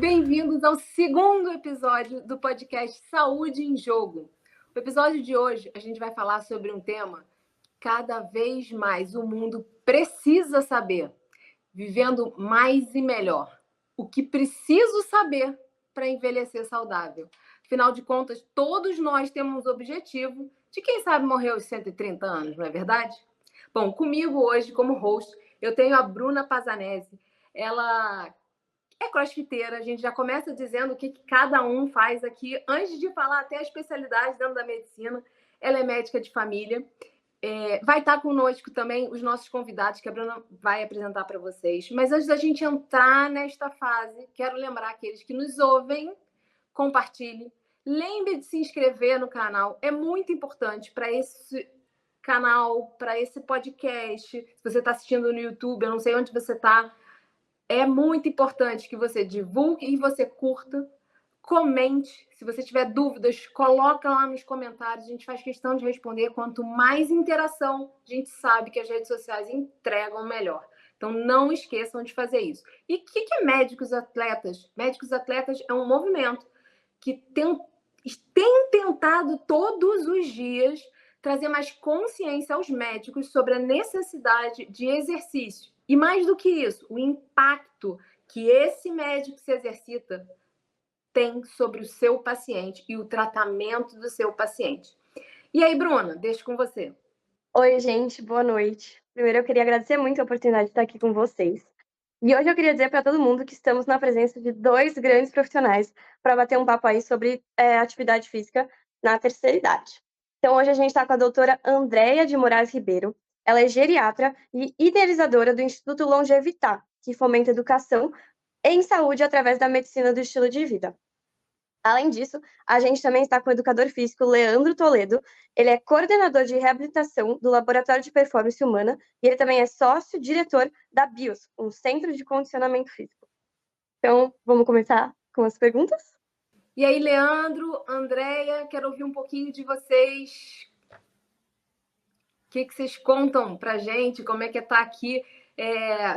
Bem-vindos ao segundo episódio do podcast Saúde em Jogo. No episódio de hoje, a gente vai falar sobre um tema que cada vez mais o mundo precisa saber, vivendo mais e melhor. O que preciso saber para envelhecer saudável. Afinal de contas, todos nós temos o objetivo de, quem sabe, morrer aos 130 anos, não é verdade? Bom, comigo hoje, como host, eu tenho a Bruna Pazanese. Ela é crossfiteira, a gente já começa dizendo o que cada um faz aqui, antes de falar até a especialidade dentro da medicina. Ela é médica de família. Vai estar conosco também os nossos convidados, que a Bruna vai apresentar para vocês. Mas antes da gente entrar nesta fase, quero lembrar aqueles que nos ouvem, compartilhe. Lembre de se inscrever no canal, é muito importante para esse canal, para esse podcast. Se você está assistindo no YouTube, eu não sei onde você está, é muito importante que você divulgue e você curta, comente. Se você tiver dúvidas, coloca lá nos comentários. A gente faz questão de responder. Quanto mais interação, a gente sabe que as redes sociais entregam melhor. Então, não esqueçam de fazer isso. E o que é Médicos Atletas? Médicos Atletas é um movimento que tem tentado todos os dias trazer mais consciência aos médicos sobre a necessidade de exercício. E mais do que isso, o impacto que esse médico se exercita tem sobre o seu paciente e o tratamento do seu paciente. E aí, Bruna, deixo com você. Oi, gente, boa noite. Primeiro, eu queria agradecer muito a oportunidade de estar aqui com vocês. E hoje eu queria dizer para todo mundo que estamos na presença de dois grandes profissionais para bater um papo aí sobre atividade física na terceira idade. Então, hoje a gente está com a doutora Andréia de Moraes Ribeiro. Ela é geriatra e idealizadora do Instituto Longevitar, que fomenta educação em saúde através da medicina do estilo de vida. Além disso, a gente também está com o educador físico Leandro Toledo. Ele é coordenador de reabilitação do Laboratório de Performance Humana e ele também é sócio-diretor da BIOS, um centro de condicionamento físico. Então, vamos começar com as perguntas? E aí, Leandro, Andréia, quero ouvir um pouquinho de vocês. O que vocês contam pra gente? Como é que tá aqui?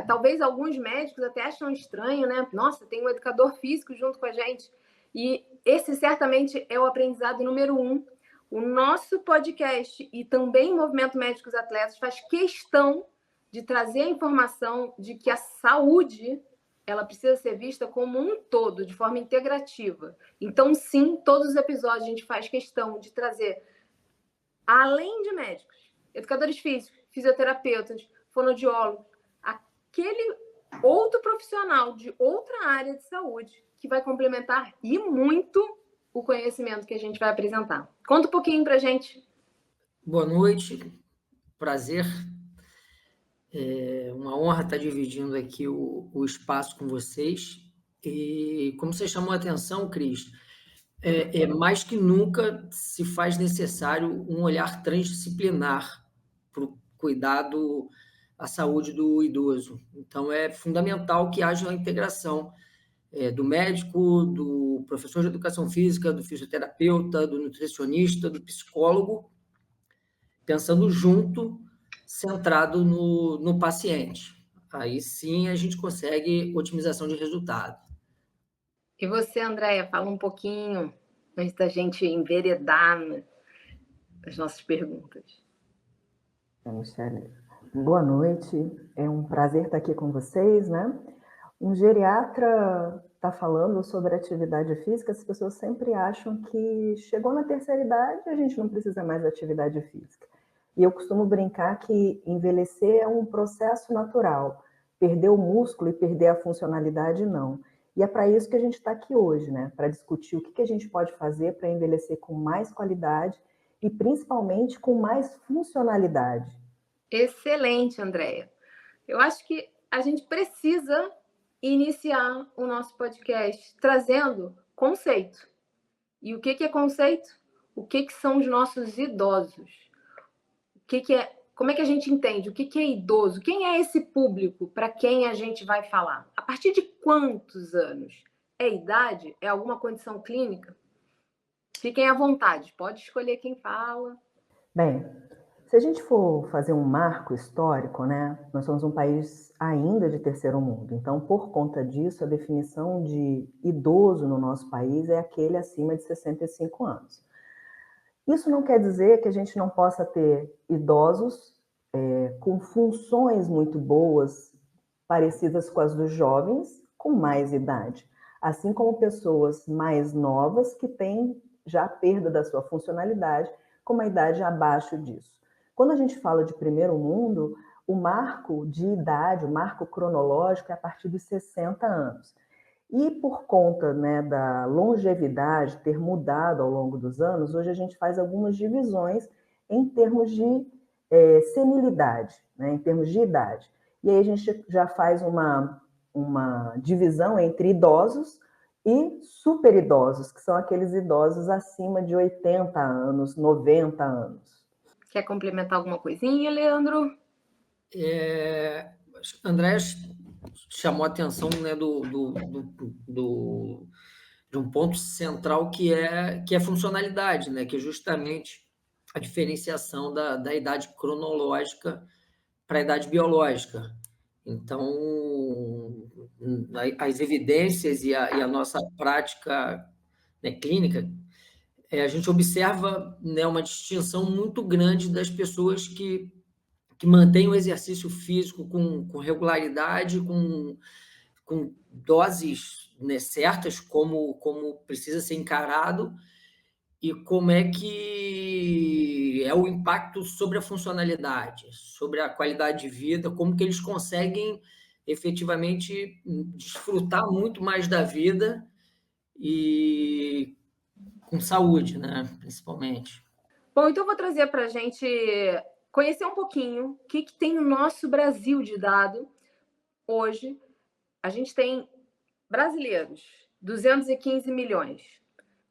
Talvez alguns médicos até acham estranho, né? Nossa, tem um educador físico junto com a gente. E esse certamente é o aprendizado número 1. O nosso podcast e também o Movimento Médicos Atletas faz questão de trazer a informação de que a saúde ela precisa ser vista como um todo, de forma integrativa. Então, sim, todos os episódios a gente faz questão de trazer, além de médicos, educadores físicos, fisioterapeutas, fonoaudiólogos, aquele outro profissional de outra área de saúde que vai complementar e muito o conhecimento que a gente vai apresentar. Conta um pouquinho pra gente. Boa noite, prazer. É uma honra estar dividindo aqui o espaço com vocês. E como você chamou a atenção, Cris, mais que nunca se faz necessário um olhar transdisciplinar para o cuidado à saúde do idoso. Então, é fundamental que haja uma integração do médico, do professor de educação física, do fisioterapeuta, do nutricionista, do psicólogo, pensando junto, centrado no paciente. Aí sim a gente consegue otimização de resultado. E você, Andréia, fala um pouquinho antes da gente enveredar nas nossas perguntas. Michele, boa noite. É um prazer estar aqui com vocês, né? Um geriatra está falando sobre atividade física, as pessoas sempre acham que chegou na terceira idade a gente não precisa mais de atividade física. E eu costumo brincar que envelhecer é um processo natural. Perder o músculo e perder a funcionalidade, não. E é para isso que a gente está aqui hoje, né? Para discutir o que a gente pode fazer para envelhecer com mais qualidade e principalmente com mais funcionalidade. Excelente, Andréia. Eu acho que a gente precisa iniciar o nosso podcast trazendo conceito. E o que é conceito? O que são os nossos idosos? Como é que a gente entende? O que é idoso? Quem é esse público para quem a gente vai falar? A partir de quantos anos? É idade? É alguma condição clínica? Fiquem à vontade, pode escolher quem fala. Bem, Se a gente for fazer um marco histórico, né, nós somos um país ainda de terceiro mundo. Então, por conta disso, a definição de idoso no nosso país é aquele acima de 65 anos. Isso não quer dizer que a gente não possa ter idosos com funções muito boas, parecidas com as dos jovens, com mais idade. Assim como pessoas mais novas que têm já a perda da sua funcionalidade, com uma idade abaixo disso. Quando a gente fala de primeiro mundo, o marco de idade, o marco cronológico é a partir dos 60 anos. E por conta, né, da longevidade ter mudado ao longo dos anos, hoje a gente faz algumas divisões em termos de senilidade, né, em termos de idade. E aí a gente já faz uma divisão entre idosos e superidosos, que são aqueles idosos acima de 80 anos, 90 anos. Quer complementar alguma coisinha, Leandro? André chamou a atenção, né, de um ponto central que é a funcionalidade, né, que é justamente a diferenciação da idade cronológica para a idade biológica. Então, as evidências e a nossa prática, né, clínica, a gente observa, né, uma distinção muito grande das pessoas que mantêm o exercício físico com regularidade, com doses, né, certas, como precisa ser encarado, e como é que é o impacto sobre a funcionalidade, sobre a qualidade de vida, como que eles conseguem efetivamente desfrutar muito mais da vida e com saúde, né, principalmente. Bom, então eu vou trazer para a gente conhecer um pouquinho o que tem no nosso Brasil de dado hoje. A gente tem brasileiros, 215 milhões.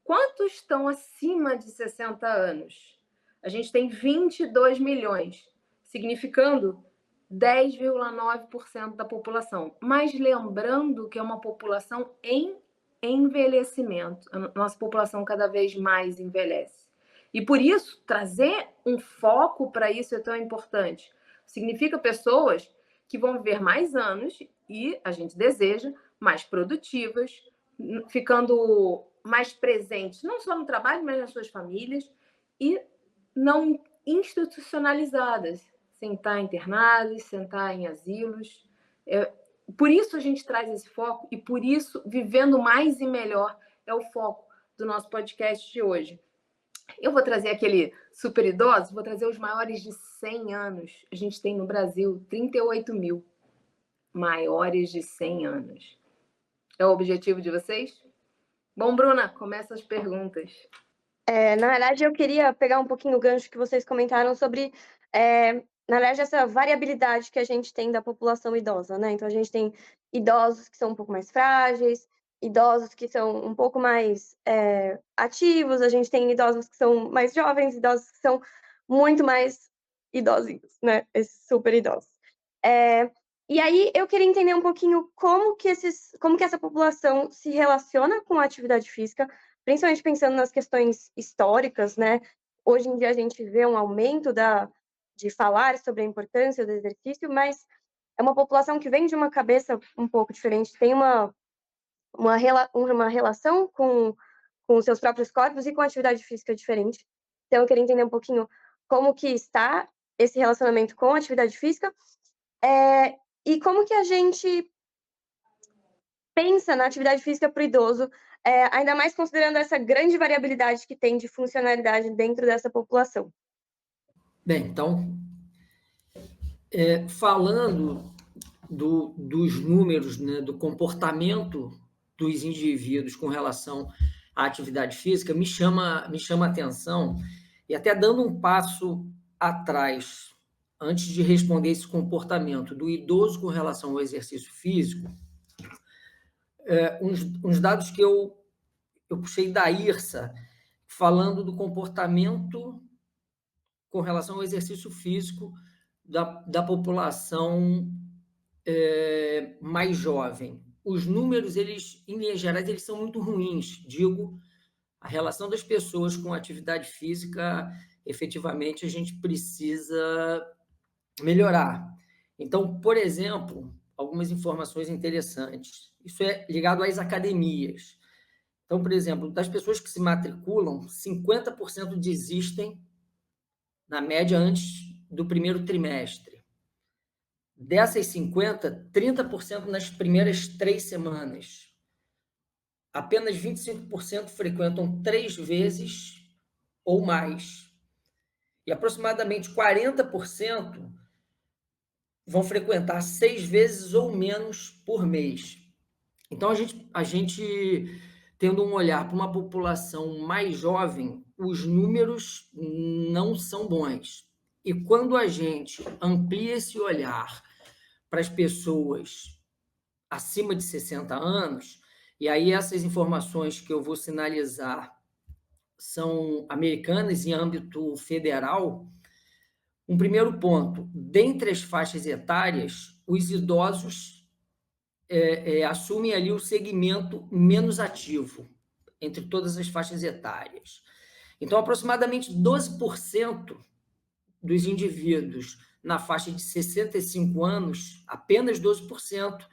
Quantos estão acima de 60 anos? A gente tem 22 milhões, significando 10,9% da população. Mas lembrando que é uma população em envelhecimento. A nossa população cada vez mais envelhece. E por isso, trazer um foco para isso é tão importante. Significa pessoas que vão viver mais anos e, a gente deseja, mais produtivas, ficando mais presentes, não só no trabalho, mas nas suas famílias, e não institucionalizadas, sem estar internadas, sem estar em asilos. Por isso a gente traz esse foco e por isso Vivendo Mais e Melhor é o foco do nosso podcast de hoje. Eu vou trazer aquele super idoso, vou trazer os maiores de 100 anos. A gente tem no Brasil 38 mil maiores de 100 anos. É o objetivo de vocês? Bom, Bruna, começa as perguntas. Na verdade, eu queria pegar um pouquinho o gancho que vocês comentaram sobre, na verdade, essa variabilidade que a gente tem da população idosa, né? Então, a gente tem idosos que são um pouco mais frágeis, idosos que são um pouco mais ativos, a gente tem idosos que são mais jovens, idosos que são muito mais idosinhos, né? Esses super idosos. E aí, eu queria entender um pouquinho como que essa população se relaciona com a atividade física, principalmente pensando nas questões históricas, né? Hoje em dia a gente vê um aumento de falar sobre a importância do exercício, mas é uma população que vem de uma cabeça um pouco diferente, tem uma relação com os seus próprios corpos e com a atividade física diferente. Então eu queria entender um pouquinho como que está esse relacionamento com a atividade física e como que a gente pensa na atividade física para o idoso, ainda mais considerando essa grande variabilidade que tem de funcionalidade dentro dessa população. Bem, então, falando dos números, né, do comportamento dos indivíduos com relação à atividade física, me chama a atenção, e até dando um passo atrás, antes de responder esse comportamento do idoso com relação ao exercício físico, uns dados que eu puxei da IRSA, falando do comportamento com relação ao exercício físico da população mais jovem. Os números, eles, em linhas gerais, eles são muito ruins. Digo, a relação das pessoas com a atividade física efetivamente a gente precisa melhorar. Então, por exemplo, algumas informações interessantes. Isso é ligado às academias. Então, por exemplo, das pessoas que se matriculam, 50% desistem, na média, antes do primeiro trimestre. Dessas 50, 30% nas primeiras 3 semanas. Apenas 25% frequentam 3 vezes ou mais. E aproximadamente 40% vão frequentar 6 vezes ou menos por mês. Então, a gente tendo um olhar para uma população mais jovem, os números não são bons. E quando a gente amplia esse olhar para as pessoas acima de 60 anos, e aí essas informações que eu vou sinalizar são americanas em âmbito federal. Um primeiro ponto, dentre as faixas etárias, os idosos assumem ali o segmento menos ativo entre todas as faixas etárias. Então, aproximadamente 12% dos indivíduos na faixa de 65 anos, apenas 12%,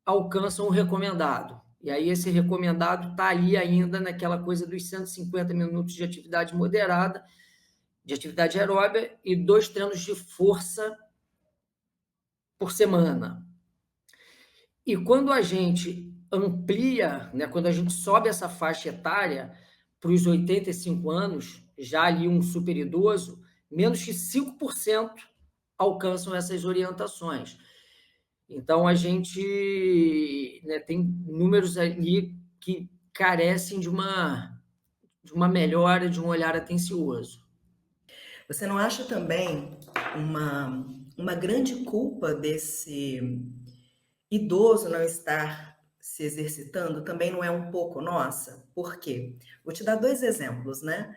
alcançam o recomendado. E aí esse recomendado está ali ainda naquela coisa dos 150 minutos de atividade moderada, de atividade aeróbica e 2 treinos de força por semana. E quando a gente amplia, né, quando a gente sobe essa faixa etária para os 85 anos, já ali um super idoso, menos de 5% alcançam essas orientações. Então, a gente, né, tem números ali que carecem de uma melhora, de um olhar atencioso. Você não acha também uma grande culpa desse idoso não estar se exercitando? Também não é um pouco nossa? Por quê? Vou te dar 2 exemplos, né?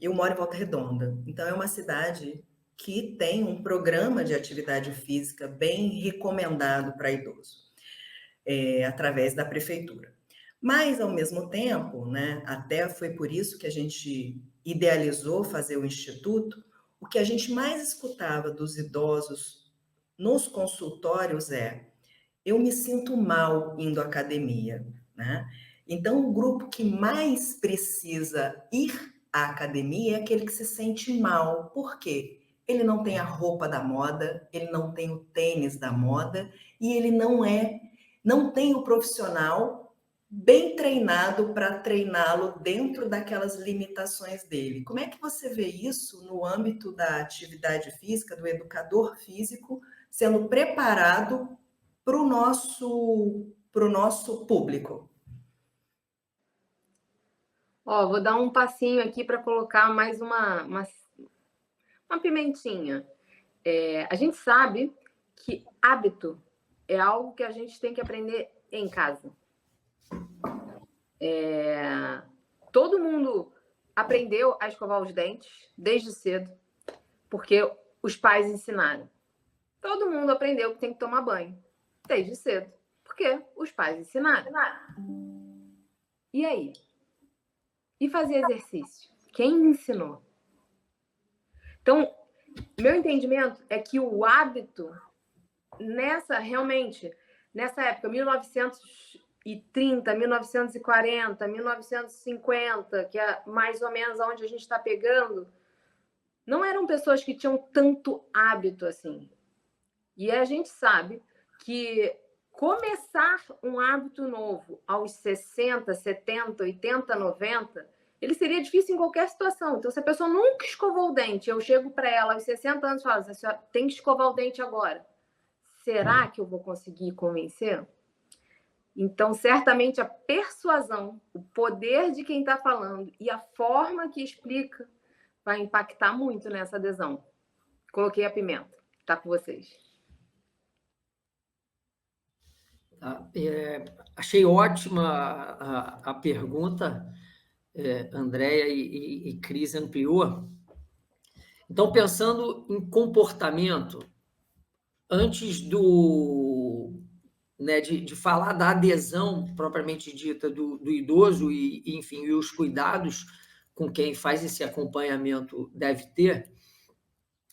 Eu moro em Volta Redonda, então é uma cidade que tem um programa de atividade física bem recomendado para idoso, através da prefeitura. Mas, ao mesmo tempo, né, até foi por isso que a gente idealizou fazer o instituto, o que a gente mais escutava dos idosos nos consultórios eu me sinto mal indo à academia, né? Então, o grupo que mais precisa ir à academia é aquele que se sente mal. Por quê? Ele não tem a roupa da moda, ele não tem o tênis da moda e ele não tem o profissional bem treinado para treiná-lo dentro daquelas limitações dele. Como é que você vê isso no âmbito da atividade física, do educador físico, sendo preparado para o nosso público? Vou dar um passinho aqui para colocar mais uma pimentinha. A gente sabe que hábito é algo que a gente tem que aprender em casa. Todo mundo aprendeu a escovar os dentes desde cedo, porque os pais ensinaram. Todo mundo aprendeu que tem que tomar banho desde cedo, porque os pais ensinaram. E aí? E fazer exercício? Quem ensinou? Então, meu entendimento é que o hábito, nessa época, 1930, 1940, 1950, que é mais ou menos onde a gente está pegando, não eram pessoas que tinham tanto hábito assim. E a gente sabe que começar um hábito novo aos 60, 70, 80, 90, ele seria difícil em qualquer situação. Então, se a pessoa nunca escovou o dente, eu chego para ela aos 60 anos e falo, a senhora tem que escovar o dente agora. Será que eu vou conseguir convencer? Então, certamente, a persuasão, o poder de quem está falando e a forma que explica vai impactar muito nessa adesão. Coloquei a pimenta. Está com vocês. Achei ótima a pergunta, Andréia e Cris ampliou. Então, pensando em comportamento, antes de falar da adesão propriamente dita do idoso e, enfim, e os cuidados com quem faz esse acompanhamento deve ter,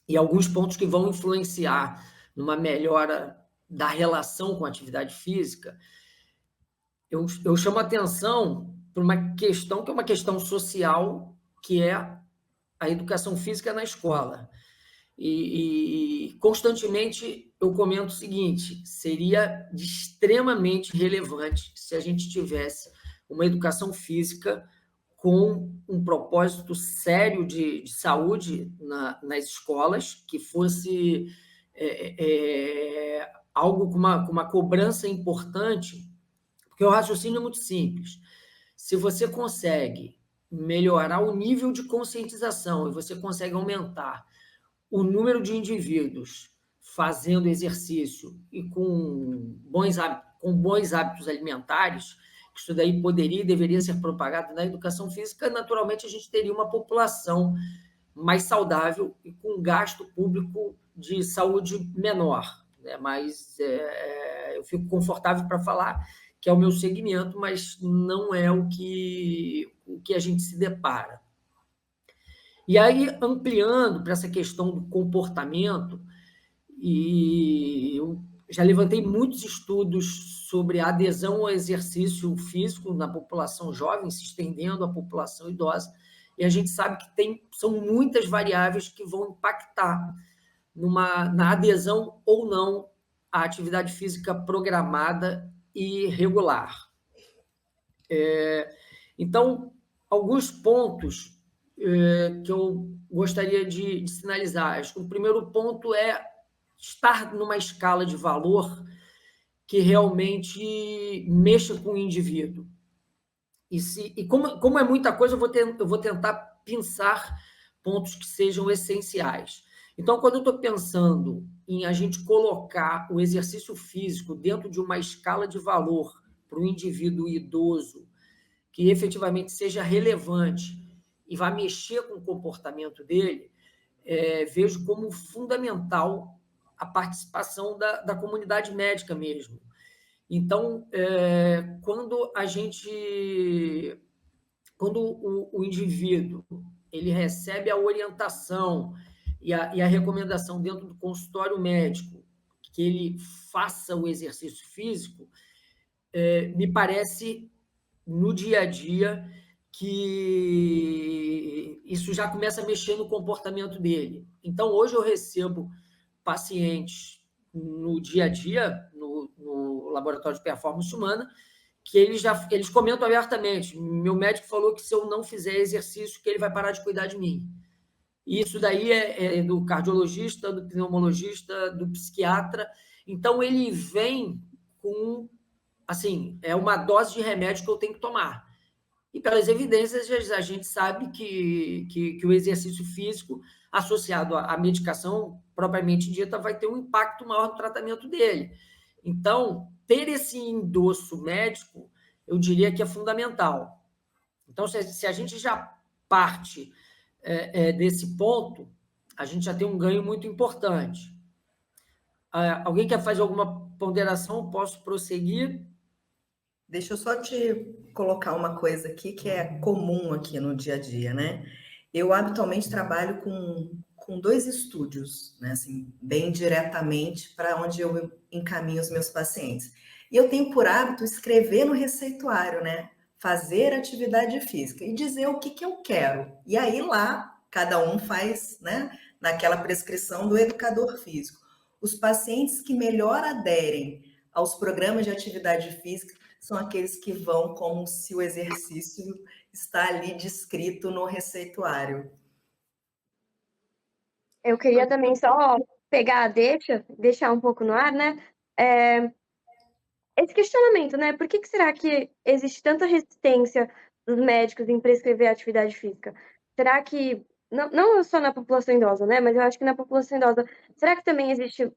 e alguns pontos que vão influenciar numa melhora da relação com a atividade física, eu chamo a atenção para uma questão que é uma questão social, que é a educação física na escola. E constantemente eu comento o seguinte: seria extremamente relevante se a gente tivesse uma educação física com um propósito sério de saúde nas escolas, que fosse algo com uma cobrança importante, porque o raciocínio é muito simples. Se você consegue melhorar o nível de conscientização e você consegue aumentar o número de indivíduos fazendo exercício e com bons hábitos alimentares, isso daí poderia e deveria ser propagado na educação física, naturalmente a gente teria uma população mais saudável e com gasto público de saúde menor, né? Mas eu fico confortável para falar que é o meu segmento, mas não é o que a gente se depara. E aí, ampliando para essa questão do comportamento, e eu já levantei muitos estudos sobre a adesão ao exercício físico na população jovem, se estendendo à população idosa, e a gente sabe que são muitas variáveis que vão impactar na adesão ou não à atividade física programada e regular. Então, alguns pontos que eu gostaria de sinalizar. Acho que o primeiro ponto é estar numa escala de valor que realmente mexa com o indivíduo. E como é muita coisa, eu vou tentar pensar pontos que sejam essenciais. Então, quando eu estou pensando em a gente colocar o exercício físico dentro de uma escala de valor para o indivíduo idoso, que efetivamente seja relevante e vá mexer com o comportamento dele, vejo como fundamental a participação da comunidade médica mesmo. Então, quando o indivíduo ele recebe a orientação e a recomendação dentro do consultório médico que ele faça o exercício físico, me parece, no dia a dia, que isso já começa a mexer no comportamento dele. Então, hoje eu recebo pacientes no dia a dia, no laboratório de performance humana, que eles comentam abertamente: meu médico falou que se eu não fizer exercício, que ele vai parar de cuidar de mim. E isso daí é do cardiologista, do pneumologista, do psiquiatra. Então, ele vem com, assim, uma dose de remédio que eu tenho que tomar. E pelas evidências, a gente sabe que o exercício físico associado à medicação propriamente dita vai ter um impacto maior no tratamento dele. Então, ter esse endosso médico, eu diria que é fundamental. Então, se a gente já parte desse ponto, a gente já tem um ganho muito importante. Alguém quer fazer alguma ponderação? Posso prosseguir? Deixa eu só te colocar uma coisa aqui que é comum aqui no dia a dia, né? Eu habitualmente trabalho com 2 estúdios, né? Assim, bem diretamente para onde eu encaminho os meus pacientes. E eu tenho por hábito escrever no receituário, né? Fazer atividade física e dizer o que eu quero. E aí lá, cada um faz, né? Naquela prescrição do educador físico. Os pacientes que melhor aderem aos programas de atividade física são aqueles que vão como se o exercício está ali descrito no receituário. Eu queria também só pegar deixar um pouco no ar, né? Esse questionamento, né? Por que será que existe tanta resistência dos médicos em prescrever atividade física? Será que, não só na população idosa, né? Mas eu acho que na população idosa, será que também existe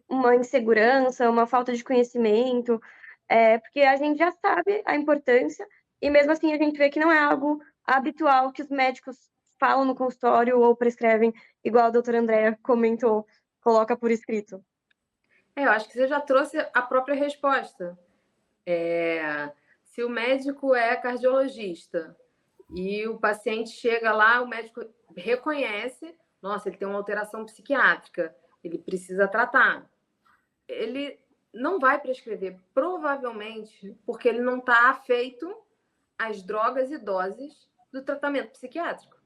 uma insegurança, uma falta de conhecimento? Porque a gente já sabe a importância e mesmo assim a gente vê que não é algo habitual que os médicos falam no consultório ou prescrevem, igual a doutora Andréa comentou, coloca por escrito. Eu acho que você já trouxe a própria resposta. Se o médico é cardiologista E o paciente chega lá, o médico reconhece, nossa, ele tem uma alteração psiquiátrica, ele precisa tratar. Ele não vai prescrever, provavelmente, porque ele não está afeito às drogas e doses do tratamento psiquiátrico.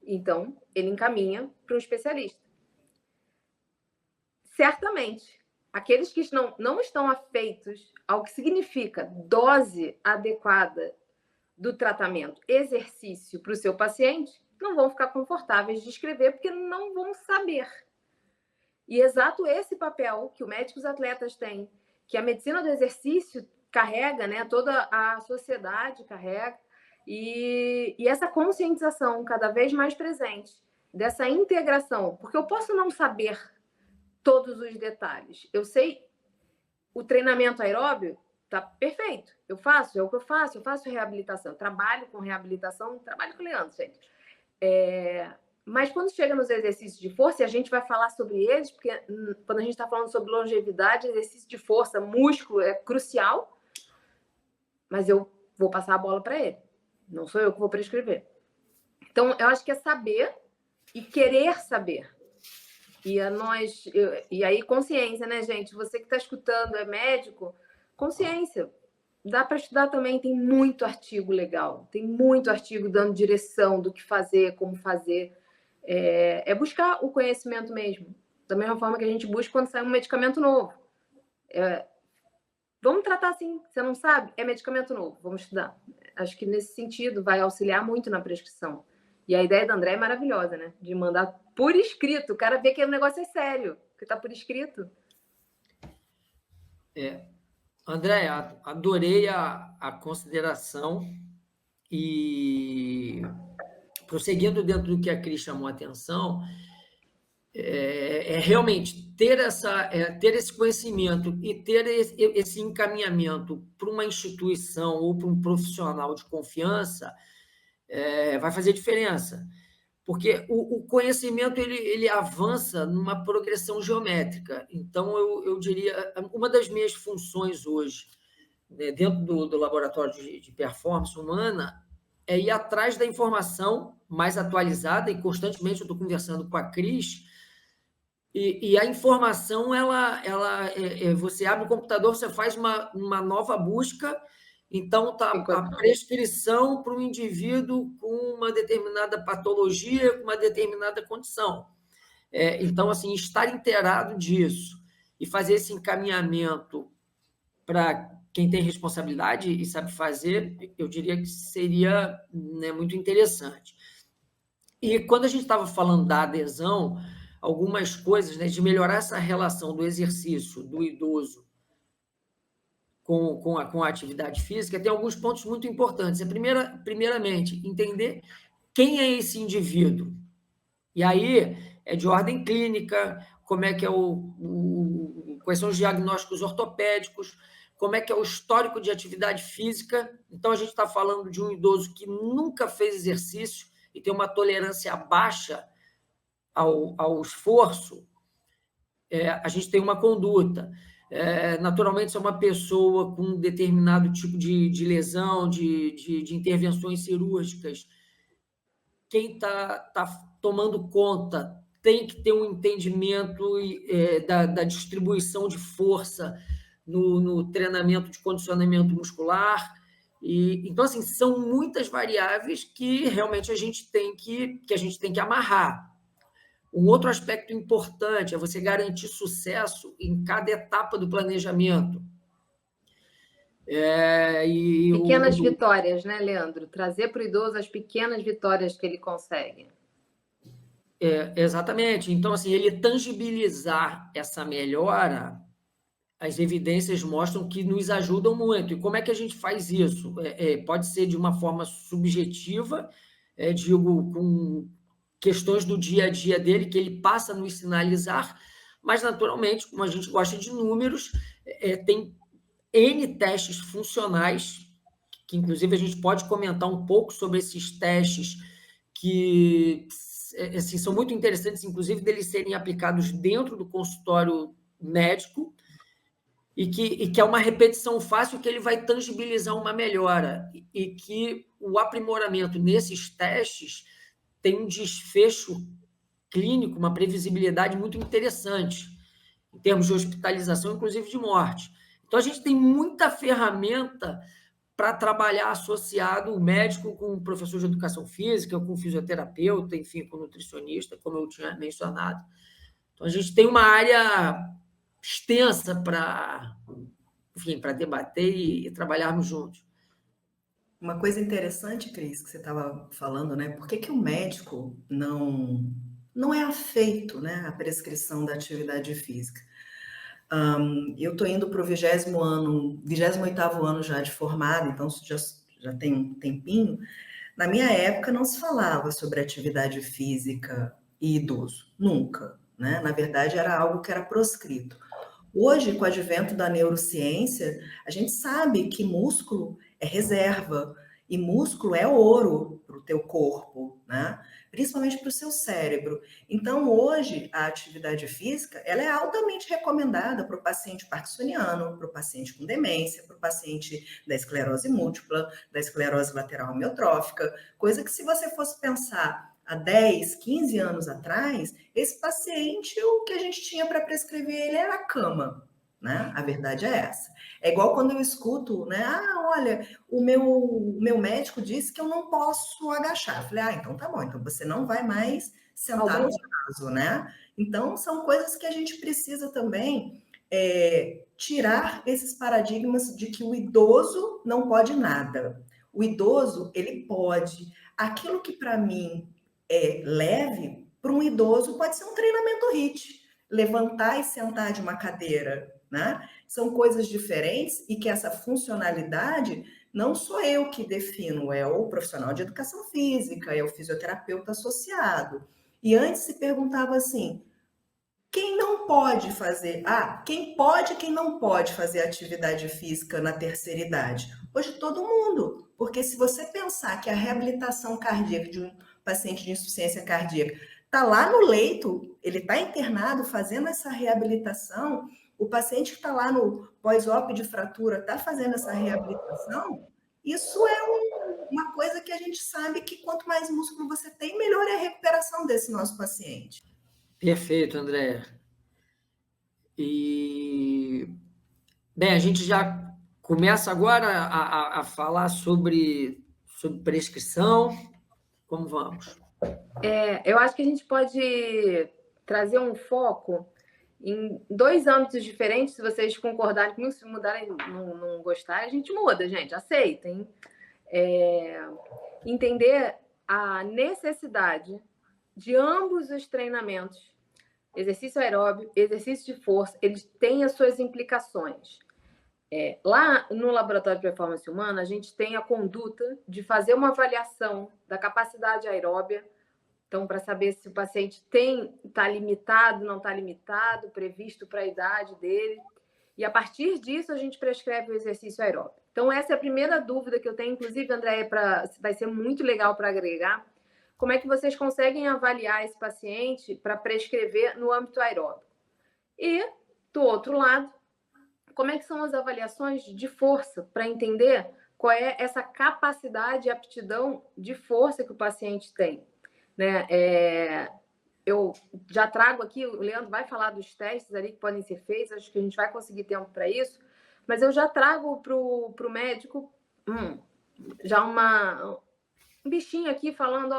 Então, ele encaminha para um especialista. Certamente, aqueles que não estão afeitos ao que significa dose adequada do tratamento, exercício para o seu paciente, não vão ficar confortáveis de escrever porque não vão saber. E exato esse papel que o médico e os atletas têm, que a medicina do exercício carrega, né? Toda a sociedade carrega, e essa conscientização cada vez mais presente, dessa integração, porque eu posso não saber todos os detalhes. Eu sei o treinamento aeróbio tá perfeito. Eu faço, é o que eu faço reabilitação, trabalho com reabilitação, trabalho com o Leandro, gente. Mas quando chega nos exercícios de força, e a gente vai falar sobre eles, porque quando a gente está falando sobre longevidade, exercício de força, músculo é crucial, mas eu vou passar a bola para ele. Não sou eu que vou prescrever. Então, eu acho que é saber e querer saber. E aí, consciência, né, gente? Você que está escutando é médico, consciência. Dá para estudar também, tem muito artigo legal, tem muito artigo dando direção do que fazer, como fazer. É buscar o conhecimento mesmo, da mesma forma que a gente busca quando sai um medicamento novo. Vamos tratar assim, você não sabe? É medicamento novo, vamos estudar. Acho que nesse sentido vai auxiliar muito na prescrição. E a ideia da André é maravilhosa, né? De mandar por escrito, o cara vê que o negócio é sério, que está por escrito. André, adorei a consideração e, prosseguindo dentro do que a Cris chamou a atenção, realmente ter esse conhecimento e ter esse encaminhamento para uma instituição ou para um profissional de confiança vai fazer diferença. Porque o conhecimento ele avança numa progressão geométrica. Então, eu diria, uma das minhas funções hoje, né, dentro do laboratório de performance humana, é ir atrás da informação mais atualizada, e constantemente eu estou conversando com a Cris, e a informação, você abre o computador, você faz uma nova busca. Então, tá a prescrição para um indivíduo com uma determinada patologia, com uma determinada condição. Então, assim, estar inteirado disso e fazer esse encaminhamento para quem tem responsabilidade e sabe fazer, eu diria que seria, né, muito interessante. E quando a gente estava falando da adesão, algumas coisas, né, de melhorar essa relação do exercício do idoso com a atividade física, tem alguns pontos muito importantes. Primeiramente, entender quem é esse indivíduo. E aí é de ordem clínica, como é que é quais são os diagnósticos ortopédicos, como é que é o histórico de atividade física. Então, a gente está falando de um idoso que nunca fez exercício e tem uma tolerância baixa ao esforço. A gente tem uma conduta. Naturalmente, se é uma pessoa com um determinado tipo de lesão, de intervenções cirúrgicas, quem está tomando conta tem que ter um entendimento da distribuição de força no treinamento de condicionamento muscular. Então, assim, são muitas variáveis que realmente a gente tem que amarrar. Um outro aspecto importante é você garantir sucesso em cada etapa do planejamento. Pequenas vitórias, né, Leandro? Trazer para o idoso as pequenas vitórias que ele consegue. Exatamente. Então, assim, ele tangibilizar essa melhora, as evidências mostram que nos ajudam muito. E como é que a gente faz isso? Pode ser de uma forma subjetiva, digo, com questões do dia a dia dele, que ele passa a nos sinalizar, mas, naturalmente, como a gente gosta de números, tem N testes funcionais, que, inclusive, a gente pode comentar um pouco sobre esses testes, que assim, são muito interessantes, inclusive, deles serem aplicados dentro do consultório médico. e que é uma repetição fácil que ele vai tangibilizar uma melhora e que o aprimoramento nesses testes tem um desfecho clínico, uma previsibilidade muito interessante em termos de hospitalização, inclusive de morte. Então, a gente tem muita ferramenta para trabalhar associado o médico com o professor de educação física, com o fisioterapeuta, enfim, com o nutricionista, como eu tinha mencionado. Então, a gente tem uma área extensa para debater e trabalharmos juntos. Uma coisa interessante, Cris, que você estava falando, né? Por que o médico não é afeito, né, à prescrição da atividade física? Eu estou indo para o 28º ano já de formada, então já tem um tempinho. Na minha época não se falava sobre atividade física e idoso, nunca, né? Na verdade era algo que era proscrito. Hoje, com o advento da neurociência, a gente sabe que músculo é reserva e músculo é ouro para o teu corpo, né? Principalmente para o seu cérebro. Então, hoje, a atividade física ela é altamente recomendada para o paciente parkinsoniano, para o paciente com demência, para o paciente da esclerose múltipla, da esclerose lateral amiotrófica, coisa que se você fosse pensar há 10, 15 anos atrás, esse paciente, o que a gente tinha para prescrever ele era a cama, né? A verdade é essa. É igual quando eu escuto, né? Olha, o meu médico disse que eu não posso agachar. Eu falei, então tá bom, então você não vai mais sentar no vaso, né? Então, são coisas que a gente precisa também tirar esses paradigmas de que o idoso não pode nada. O idoso, ele pode. Aquilo que para mim é leve, para um idoso pode ser um treinamento HIIT, levantar e sentar de uma cadeira, né? São coisas diferentes e que essa funcionalidade não sou eu que defino, é o profissional de educação física, é o fisioterapeuta associado. E antes se perguntava assim, quem não pode fazer? Quem pode, quem não pode fazer atividade física na terceira idade? Hoje todo mundo, porque se você pensar que a reabilitação cardíaca de um paciente de insuficiência cardíaca está lá no leito, ele está internado fazendo essa reabilitação, o paciente que está lá no pós-op de fratura está fazendo essa reabilitação, isso é uma coisa que a gente sabe que quanto mais músculo você tem, melhor é a recuperação desse nosso paciente. Perfeito, André. E, bem, a gente já começa agora a falar sobre prescrição. Como vamos? Eu acho que a gente pode trazer um foco em 2 âmbitos diferentes. Se vocês concordarem comigo, se mudarem, não gostarem, a gente muda, gente, aceitem. Entender a necessidade de ambos os treinamentos, exercício aeróbio, exercício de força, eles têm as suas implicações. Lá no Laboratório de Performance Humana, a gente tem a conduta de fazer uma avaliação da capacidade aeróbia, então, para saber se o paciente está limitado, não está limitado, previsto para a idade dele. E a partir disso, a gente prescreve o exercício aeróbio. Então, essa é a primeira dúvida que eu tenho. Inclusive, André, vai ser muito legal para agregar. Como é que vocês conseguem avaliar esse paciente para prescrever no âmbito aeróbico? E, do outro lado, como é que são as avaliações de força para entender qual é essa capacidade e aptidão de força que o paciente tem? Né? Eu já trago aqui, o Leandro vai falar dos testes ali que podem ser feitos, acho que a gente vai conseguir tempo para isso, mas eu já trago para o médico já um bichinho aqui falando,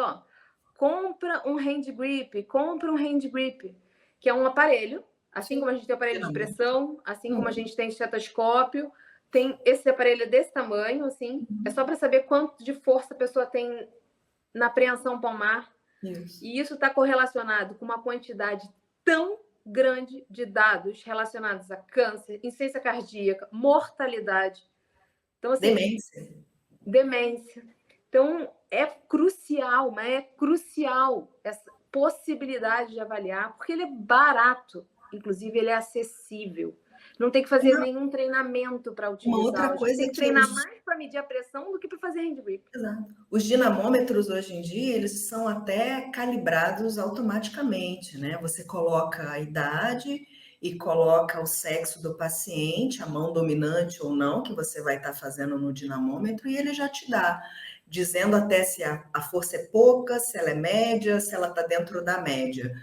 compra um hand grip, que é um aparelho, assim como a gente tem aparelho de pressão, assim como a gente tem estetoscópio, tem esse aparelho desse tamanho, assim, é só para saber quanto de força a pessoa tem na apreensão palmar. Isso. E isso está correlacionado com uma quantidade tão grande de dados relacionados a câncer, insuficiência cardíaca, mortalidade. Então, assim, demência. Então, é crucial essa possibilidade de avaliar, porque ele é barato, inclusive ele é acessível. Não tem que fazer nenhum treinamento para utilizar. Uma outra coisa tem que treinar mais para medir a pressão do que para fazer hand grip. Exato. Os dinamômetros hoje em dia, eles são até calibrados automaticamente, né? Você coloca a idade e coloca o sexo do paciente, a mão dominante ou não, que você vai estar fazendo no dinamômetro, e ele já te dá, dizendo até se a força é pouca, se ela é média, se ela está dentro da média.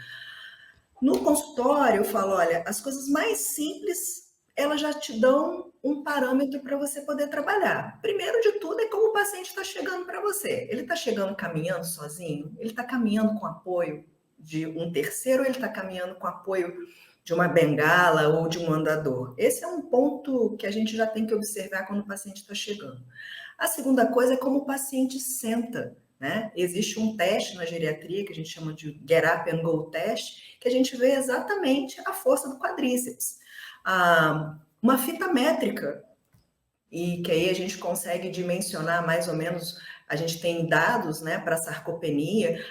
No consultório, eu falo, olha, as coisas mais simples, elas já te dão um parâmetro para você poder trabalhar. Primeiro de tudo é como o paciente está chegando para você. Ele está chegando caminhando sozinho? Ele está caminhando com apoio de um terceiro ou ele está caminhando com apoio de uma bengala ou de um andador? Esse é um ponto que a gente já tem que observar quando o paciente está chegando. A segunda coisa é como o paciente senta, né? Existe um teste na geriatria que a gente chama de Get Up and Go Test, que a gente vê exatamente a força do quadríceps. Uma fita métrica, e que aí a gente consegue dimensionar mais ou menos, a gente tem dados, né, para sarcopenia,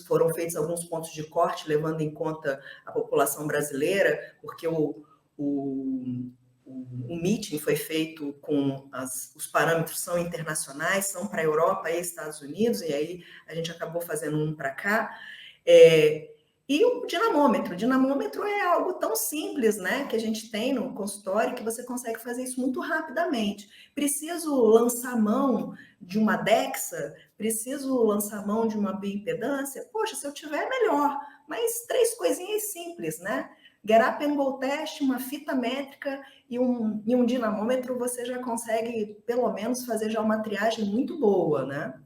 foram feitos alguns pontos de corte, levando em conta a população brasileira, porque o meeting foi feito com os parâmetros são internacionais, são para a Europa e Estados Unidos, e aí a gente acabou fazendo um para cá. E o dinamômetro. O dinamômetro é algo tão simples, né, que a gente tem no consultório, que você consegue fazer isso muito rapidamente. Preciso lançar mão de uma DEXA? Preciso lançar mão de uma bioimpedância? Poxa, se eu tiver, melhor. Mas 3 coisinhas simples, né? Get Up and Go Test, uma fita métrica e um dinamômetro, você já consegue, pelo menos, fazer já uma triagem muito boa, né?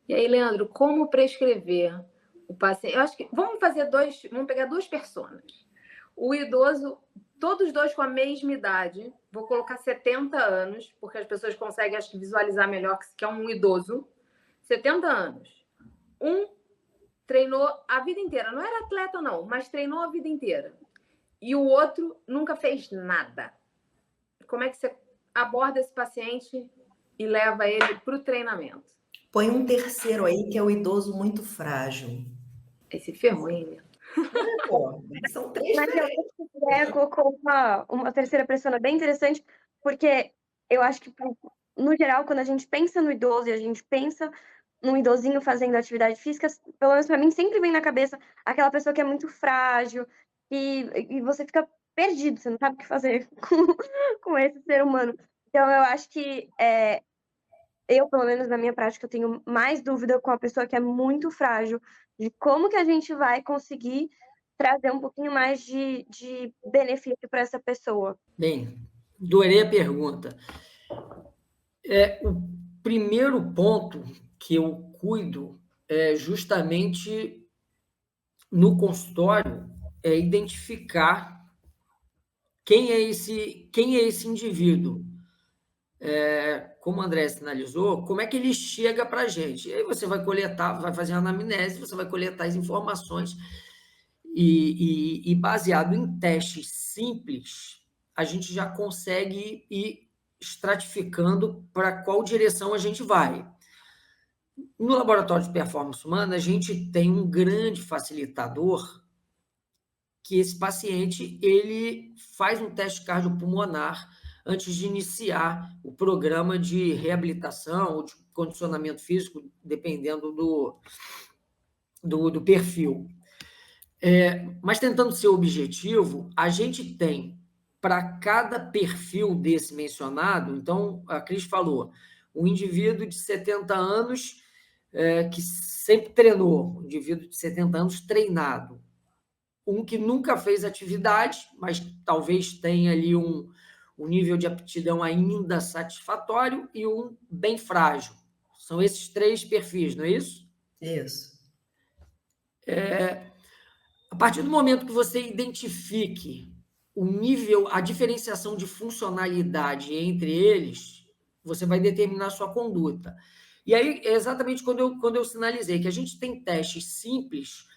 E aí, Leandro, como prescrever o paciente? Eu acho que vamos pegar 2 personas. O idoso, todos 2 com a mesma idade, vou colocar 70 anos, porque as pessoas conseguem, acho que, visualizar melhor que é um idoso. 70 anos. Um treinou a vida inteira, não era atleta não, mas treinou a vida inteira. E o outro nunca fez nada. Como é que você aborda esse paciente e leva ele para o treinamento? Põe um terceiro aí, que é o idoso muito frágil. Esse ferrou, hein? São 3 Mas eu colocou uma terceira persona bem interessante, porque eu acho que, no geral, quando a gente pensa no idoso e a gente pensa num idosinho fazendo atividade física, pelo menos para mim, sempre vem na cabeça aquela pessoa que é muito frágil e você fica perdido, você não sabe o que fazer com esse ser humano. Então, eu acho que eu, pelo menos na minha prática, eu tenho mais dúvida com a pessoa que é muito frágil, de como que a gente vai conseguir trazer um pouquinho mais de benefício para essa pessoa. Bem, adorei a pergunta. O primeiro ponto que eu cuido é justamente no consultório é identificar quem é esse indivíduo. Como o André sinalizou, como é que ele chega para a gente? E aí você vai coletar, vai fazer uma anamnese, você vai coletar as informações e baseado em testes simples, a gente já consegue ir estratificando para qual direção a gente vai. No laboratório de performance humana, a gente tem um grande facilitador que esse paciente ele faz um teste cardiopulmonar antes de iniciar o programa de reabilitação ou de condicionamento físico, dependendo do perfil. Mas tentando ser objetivo, a gente tem para cada perfil desse mencionado, então a Cris falou, um indivíduo de 70 anos que sempre treinou, um indivíduo de 70 anos treinado, um que nunca fez atividade, mas talvez tenha ali um nível de aptidão ainda satisfatório e um bem frágil. São esses 3 perfis, não é isso? Isso. A partir do momento que você identifique o nível, a diferenciação de funcionalidade entre eles, você vai determinar a sua conduta. E aí, é exatamente quando eu sinalizei que a gente tem testes simples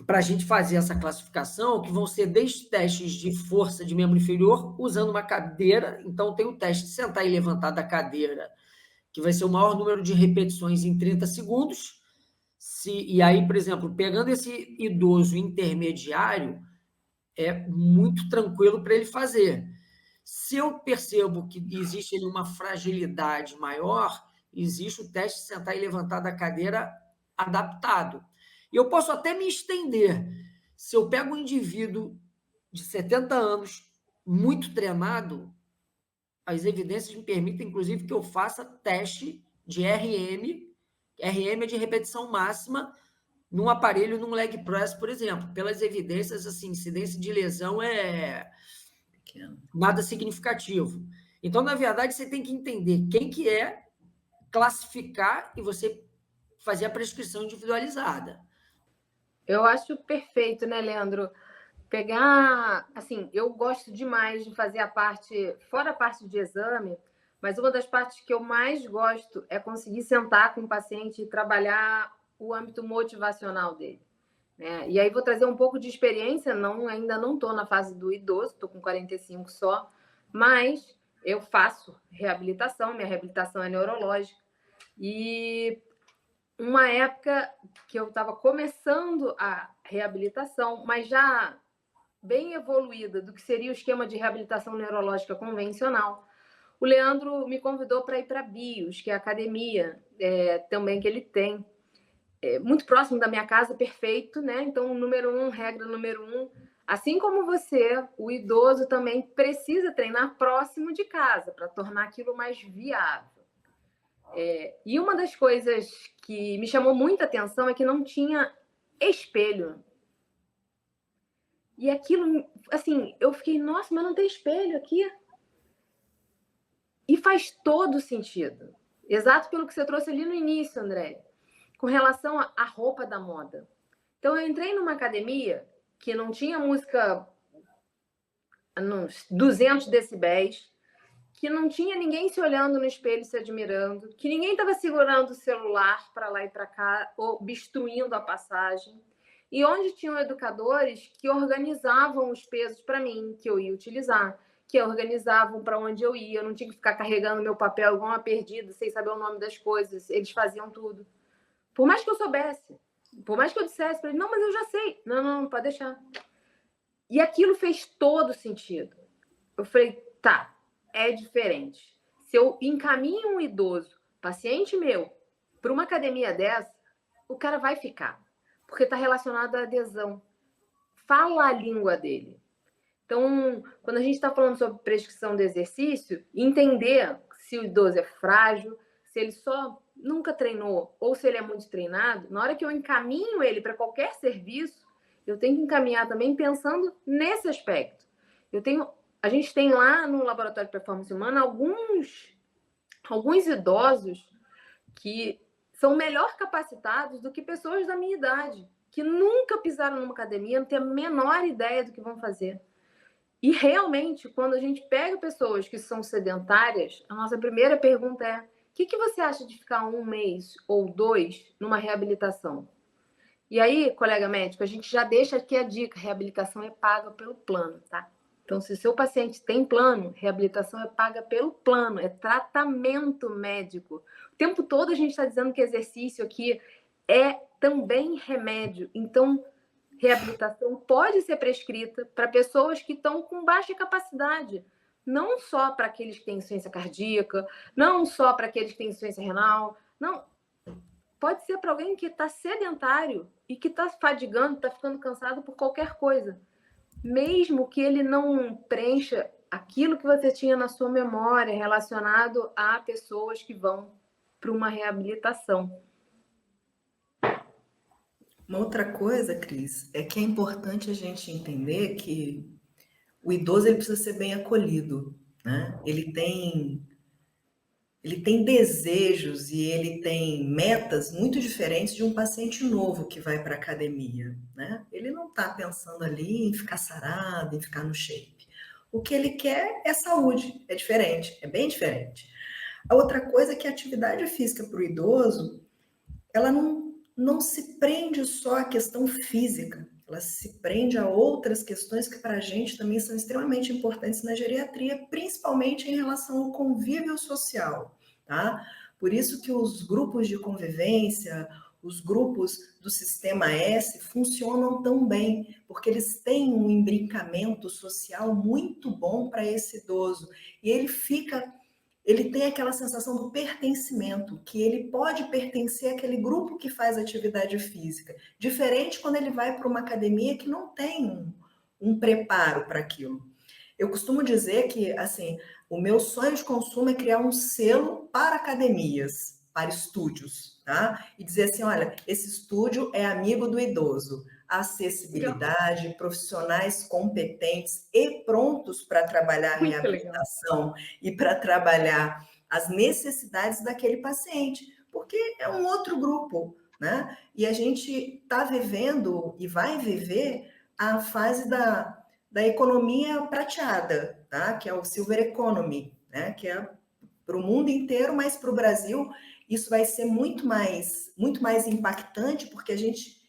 para a gente fazer essa classificação, que vão ser desde testes de força de membro inferior, usando uma cadeira. Então, tem o teste de sentar e levantar da cadeira, que vai ser o maior número de repetições em 30 segundos. E aí, por exemplo, pegando esse idoso intermediário, é muito tranquilo para ele fazer. Se eu percebo que existe ali uma fragilidade maior, existe o teste de sentar e levantar da cadeira adaptado. E eu posso até me estender. Se eu pego um indivíduo de 70 anos muito treinado, as evidências me permitem, inclusive, que eu faça teste de RM. RM é de repetição máxima num aparelho, num leg press, por exemplo. Pelas evidências, assim, incidência de lesão é nada significativo. Então, na verdade, você tem que entender quem que é, classificar e você fazer a prescrição individualizada. Eu acho perfeito, né, Leandro? Pegar, assim, eu gosto demais de fazer a parte, fora a parte de exame, mas uma das partes que eu mais gosto é conseguir sentar com o paciente e trabalhar o âmbito motivacional dele, né? E aí vou trazer um pouco de experiência, ainda não estou na fase do idoso, estou com 45 só, mas eu faço reabilitação, minha reabilitação é neurológica. E uma época que eu estava começando a reabilitação, mas já bem evoluída do que seria o esquema de reabilitação neurológica convencional, o Leandro me convidou para ir para a BIOS, que é a academia também que ele tem, muito próximo da minha casa, perfeito, né? Então, regra número 1, assim como você, o idoso também precisa treinar próximo de casa para tornar aquilo mais viável. E uma das coisas que me chamou muita atenção é que não tinha espelho. E aquilo, assim, eu fiquei, nossa, mas não tem espelho aqui? E faz todo sentido. Exato pelo que você trouxe ali no início, André, com relação à roupa da moda. Então, eu entrei numa academia que não tinha música nos 200 decibéis, que não tinha ninguém se olhando no espelho, se admirando, que ninguém estava segurando o celular para lá e para cá, ou obstruindo a passagem. E onde tinham educadores que organizavam os pesos para mim, que eu ia utilizar, que organizavam para onde eu ia, eu não tinha que ficar carregando meu papel igual uma perdida, sem saber o nome das coisas, eles faziam tudo. Por mais que eu soubesse, por mais que eu dissesse para eles, não, mas eu já sei. Não, pode deixar. E aquilo fez todo sentido. Eu falei, tá, é diferente. Se eu encaminho um idoso, paciente meu, para uma academia dessa, o cara vai ficar, porque está relacionado à adesão. Fala a língua dele. Então, quando a gente está falando sobre prescrição de exercício, entender se o idoso é frágil, se ele só nunca treinou ou se ele é muito treinado, na hora que eu encaminho ele para qualquer serviço, eu tenho que encaminhar também pensando nesse aspecto. A gente tem lá no Laboratório de Performance Humana alguns idosos que são melhor capacitados do que pessoas da minha idade, que nunca pisaram numa academia, não têm a menor ideia do que vão fazer. E realmente, quando a gente pega pessoas que são sedentárias, a nossa primeira pergunta é: o que você acha de ficar 1 mês ou 2 numa reabilitação? E aí, colega médico, a gente já deixa aqui a dica: reabilitação é paga pelo plano, tá? Então, se o seu paciente tem plano, reabilitação é paga pelo plano, é tratamento médico. O tempo todo a gente está dizendo que exercício aqui é também remédio. Então, reabilitação pode ser prescrita para pessoas que estão com baixa capacidade, não só para aqueles que têm insuficiência cardíaca, não só para aqueles que têm insuficiência renal, não. Pode ser para alguém que está sedentário e que está fadigando, está ficando cansado por qualquer coisa. Mesmo que ele não preencha aquilo que você tinha na sua memória relacionado a pessoas que vão para uma reabilitação. Uma outra coisa, Cris, é que é importante a gente entender que o idoso ele precisa ser bem acolhido, né? Ele tem desejos e ele tem metas muito diferentes de um paciente novo que vai para a academia, né? Ele não está pensando ali em ficar sarado, em ficar no shape. O que ele quer é saúde, é diferente, é bem diferente. A outra coisa é que a atividade física para o idoso, ela não se prende só à questão física, ela se prende a outras questões que para a gente também são extremamente importantes na geriatria, principalmente em relação ao convívio social, tá? Por isso que os grupos de convivência, os grupos do Sistema S funcionam tão bem, porque eles têm um imbricamento social muito bom para esse idoso, e ele fica ele tem aquela sensação do pertencimento, que ele pode pertencer àquele grupo que faz atividade física. Diferente quando ele vai para uma academia que não tem um preparo para aquilo. Eu costumo dizer que, assim, o meu sonho de consumo é criar um selo para academias, para estúdios, tá? E dizer assim, olha, esse estúdio é amigo do idoso. Acessibilidade, profissionais competentes e prontos para trabalhar a reabilitação e para trabalhar as necessidades daquele paciente, porque é um outro grupo, né? E a gente está vivendo e vai viver a fase da economia prateada, tá? Que é o Silver Economy, né? Que é para o mundo inteiro, mas para o Brasil isso vai ser muito mais impactante, porque a gente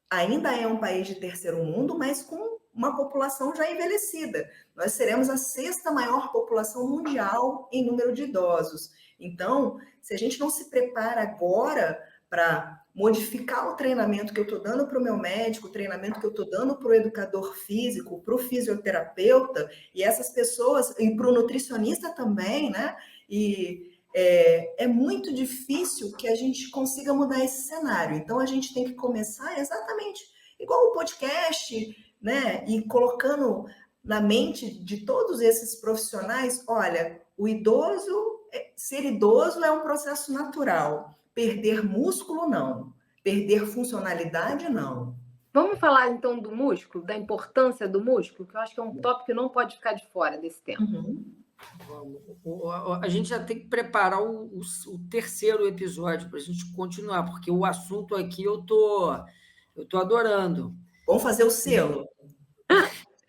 ainda é um país de terceiro mundo, mas com uma população já envelhecida. Nós seremos a 6ª maior população mundial em número de idosos. Então, se a gente não se prepara agora para modificar o treinamento que eu estou dando para o meu médico, o treinamento que eu estou dando para o educador físico, para o fisioterapeuta, e essas pessoas, e para o nutricionista também, né? E é muito difícil que a gente consiga mudar esse cenário. Então, a gente tem que começar exatamente igual o podcast, né? E colocando na mente de todos esses profissionais, olha, ser idoso é um processo natural. Perder músculo, não. Perder funcionalidade, não. Vamos falar, então, do músculo, da importância do músculo, que eu acho que é um tópico que não pode ficar de fora desse tema. A gente já tem que preparar o terceiro episódio para a gente continuar, porque o assunto aqui eu tô adorando. Vamos fazer o selo.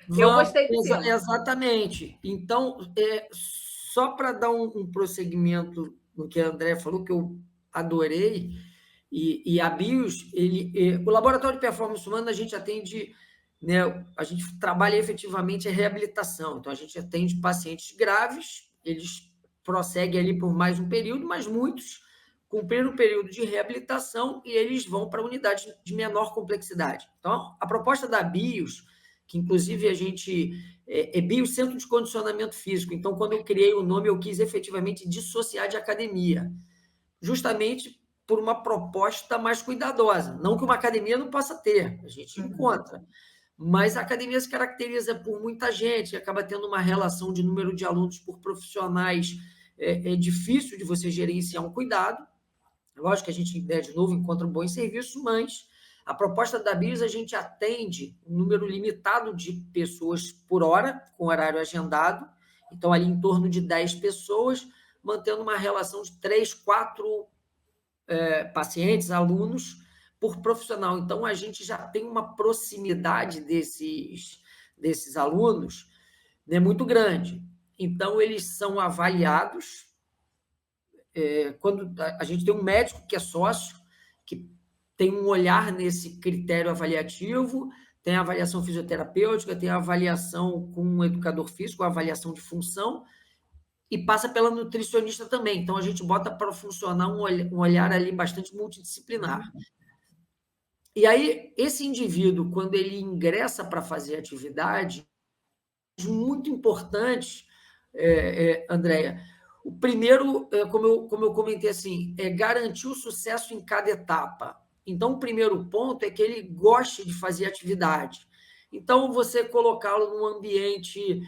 Eu gostei do selo. Exatamente. Então, só para dar um prosseguimento no que a André falou, que eu adorei, e a BIOS, o Laboratório de Performance Humana, a gente atende, né, a gente trabalha efetivamente a reabilitação. Então, a gente atende pacientes graves, eles prosseguem ali por mais um período, mas muitos cumpriram o período de reabilitação e eles vão para unidades de menor complexidade. Então, a proposta da BIOS, que inclusive a gente é BIOS Centro de Condicionamento Físico. Então, quando eu criei o nome, eu quis efetivamente dissociar de academia, justamente por uma proposta mais cuidadosa. Não que uma academia não possa ter, a gente encontra, mas a academia se caracteriza por muita gente, acaba tendo uma relação de número de alunos por profissionais, é difícil de você gerenciar um cuidado. Lógico que a gente, de novo, encontra um bom serviço, mas a proposta da BIOS, a gente atende um número limitado de pessoas por hora, com horário agendado, então ali em torno de 10 pessoas, mantendo uma relação de 3, 4 pacientes, alunos, por profissional. Então, a gente já tem uma proximidade desses alunos, né, muito grande. Então, eles são avaliados. Quando a gente tem um médico que é sócio, que tem um olhar nesse critério avaliativo, tem a avaliação fisioterapêutica, tem a avaliação com um educador físico, a avaliação de função, e passa pela nutricionista também. Então, a gente bota para funcionar um olhar ali bastante multidisciplinar. E aí, esse indivíduo, quando ele ingressa para fazer atividade, muito importante, Andréia, o primeiro, como eu comentei assim, é garantir o sucesso em cada etapa. Então, o primeiro ponto é que ele goste de fazer atividade. Então, você colocá-lo num ambiente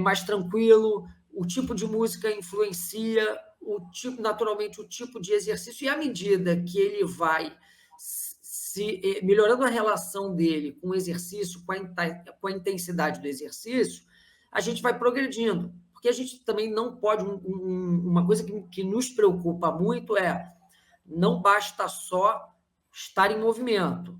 mais tranquilo, o tipo de música influencia, naturalmente, o tipo de exercício, e à medida que ele vai melhorando a relação dele com o exercício, com a intensidade do exercício, a gente vai progredindo. Porque a gente também não pode... Uma coisa que nos preocupa muito não basta só estar em movimento.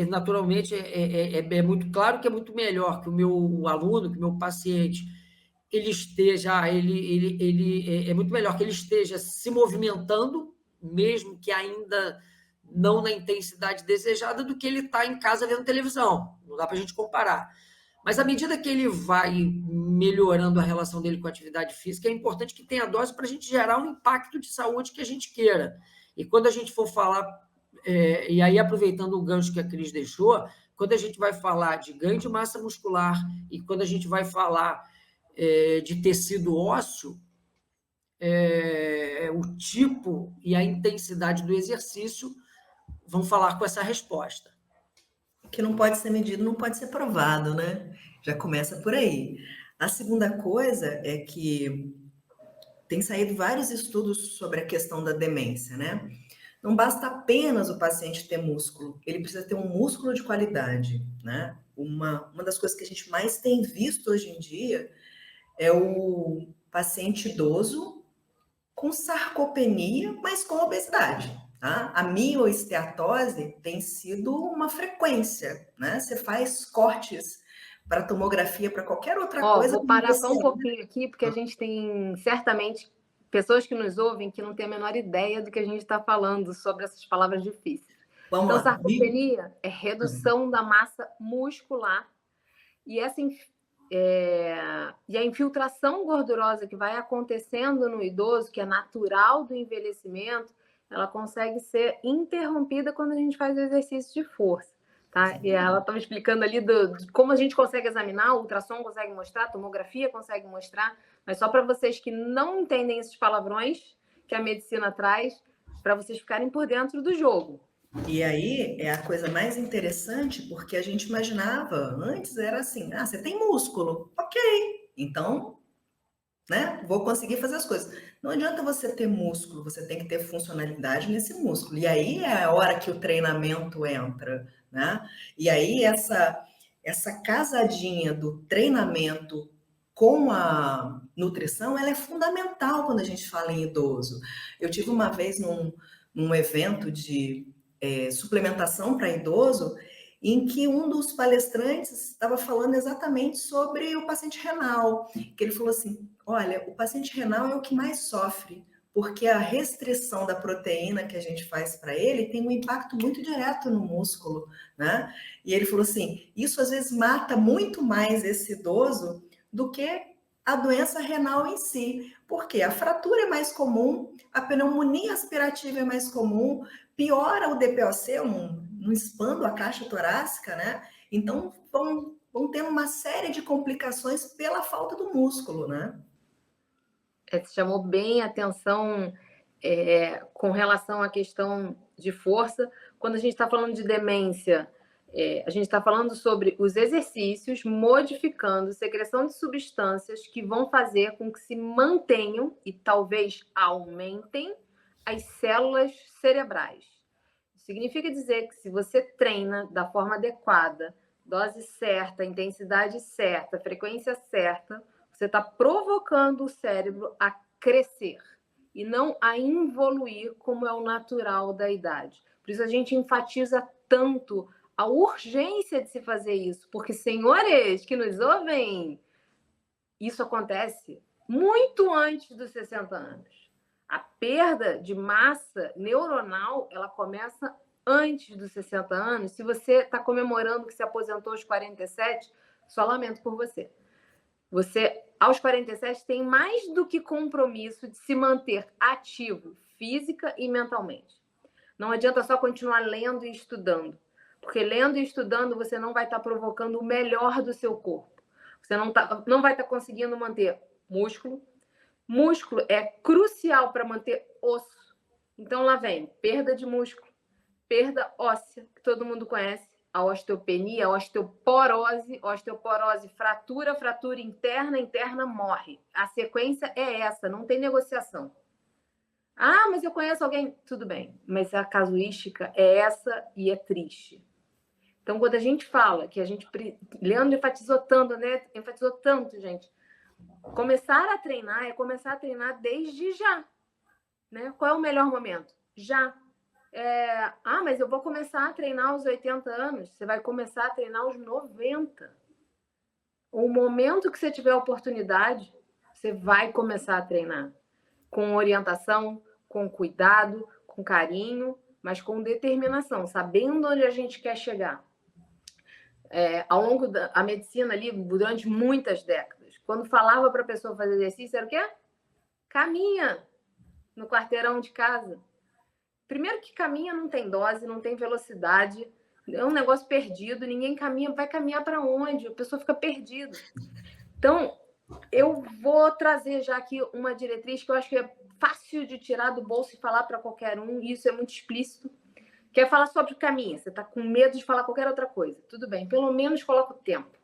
Naturalmente, é muito claro que é muito melhor que o meu aluno, que o meu paciente, ele esteja... é muito melhor que ele esteja se movimentando, mesmo que ainda não na intensidade desejada, do que ele está em casa vendo televisão. Não dá para a gente comparar. Mas, à medida que ele vai melhorando a relação dele com a atividade física, é importante que tenha dose para a gente gerar um impacto de saúde que a gente queira. E quando a gente for falar, e aí aproveitando o gancho que a Cris deixou, quando a gente vai falar de ganho de massa muscular e quando a gente vai falar de tecido ósseo, o tipo e a intensidade do exercício vão falar com essa resposta. Que não pode ser medido, não pode ser provado, né? Já começa por aí. A segunda coisa é que tem saído vários estudos sobre a questão da demência, né? Não basta apenas o paciente ter músculo, ele precisa ter um músculo de qualidade, né? Uma das coisas que a gente mais tem visto hoje em dia é o paciente idoso com sarcopenia, mas com obesidade. Tá? A mioesteatose tem sido uma frequência, né? Você faz cortes para tomografia, para qualquer outra coisa. Vou parar só um pouquinho aqui, porque a gente tem certamente pessoas que nos ouvem que não têm a menor ideia do que a gente está falando sobre essas palavras difíceis. Vamos lá. Sarcopenia é redução da massa muscular e e a infiltração gordurosa que vai acontecendo no idoso, que é natural do envelhecimento, ela consegue ser interrompida quando a gente faz o exercício de força. Tá? E ela estava explicando ali de como a gente consegue examinar, o ultrassom consegue mostrar, a tomografia consegue mostrar, mas só para vocês que não entendem esses palavrões que a medicina traz, para vocês ficarem por dentro do jogo. E aí é a coisa mais interessante, porque a gente imaginava, antes era assim, você tem músculo, ok, então, né, vou conseguir fazer as coisas. Não adianta você ter músculo, você tem que ter funcionalidade nesse músculo. E aí é a hora que o treinamento entra, né? E aí essa casadinha do treinamento com a nutrição, ela é fundamental quando a gente fala em idoso. Eu tive uma vez num evento de suplementação para idoso, em que um dos palestrantes estava falando exatamente sobre o paciente renal, que ele falou assim, olha, o paciente renal é o que mais sofre, porque a restrição da proteína que a gente faz para ele tem um impacto muito direto no músculo, né? E ele falou assim, isso às vezes mata muito mais esse idoso do que a doença renal em si, porque a fratura é mais comum, a pneumonia aspirativa é mais comum, piora o DPOC, não expando a caixa torácica, né? Então, vão tendo uma série de complicações pela falta do músculo, né? Você chamou bem a atenção com relação à questão de força. Quando a gente está falando de demência, a gente está falando sobre os exercícios modificando secreção de substâncias que vão fazer com que se mantenham e talvez aumentem as células cerebrais. Significa dizer que se você treina da forma adequada, dose certa, intensidade certa, frequência certa, você está provocando o cérebro a crescer e não a involuir como é o natural da idade. Por isso a gente enfatiza tanto a urgência de se fazer isso, porque, senhores que nos ouvem, isso acontece muito antes dos 60 anos. A perda de massa neuronal, ela começa antes dos 60 anos. Se você está comemorando que se aposentou aos 47, só lamento por você. Você, aos 47, tem mais do que compromisso de se manter ativo, física e mentalmente. Não adianta só continuar lendo e estudando, porque lendo e estudando você não vai estar provocando o melhor do seu corpo. Você não vai estar conseguindo manter músculo. Músculo é crucial para manter osso. Então, lá vem perda de músculo, perda óssea, que todo mundo conhece, a osteopenia, a osteoporose, fratura interna, morre. A sequência é essa, não tem negociação. Mas eu conheço alguém. Tudo bem, mas a casuística é essa e é triste. Então, quando a gente fala que a gente... Leandro enfatizou tanto, né? Enfatizou tanto, gente. Começar a treinar é começar a treinar desde já. Né? Qual é o melhor momento? Já. Mas eu vou começar a treinar aos 80 anos. Você vai começar a treinar aos 90. O momento que você tiver a oportunidade, você vai começar a treinar. Com orientação, com cuidado, com carinho, mas com determinação, sabendo onde a gente quer chegar. Ao longo da medicina ali, durante muitas décadas, quando falava para a pessoa fazer exercício, era o quê? Caminha no quarteirão de casa. Primeiro que caminha não tem dose, não tem velocidade, é um negócio perdido, ninguém caminha, vai caminhar para onde? A pessoa fica perdida. Então, Eu vou trazer já aqui uma diretriz que eu acho que é fácil de tirar do bolso e falar para qualquer um, e isso é muito explícito. Quer falar sobre o caminho, você está com medo de falar qualquer outra coisa. Tudo bem, pelo menos coloca o tempo.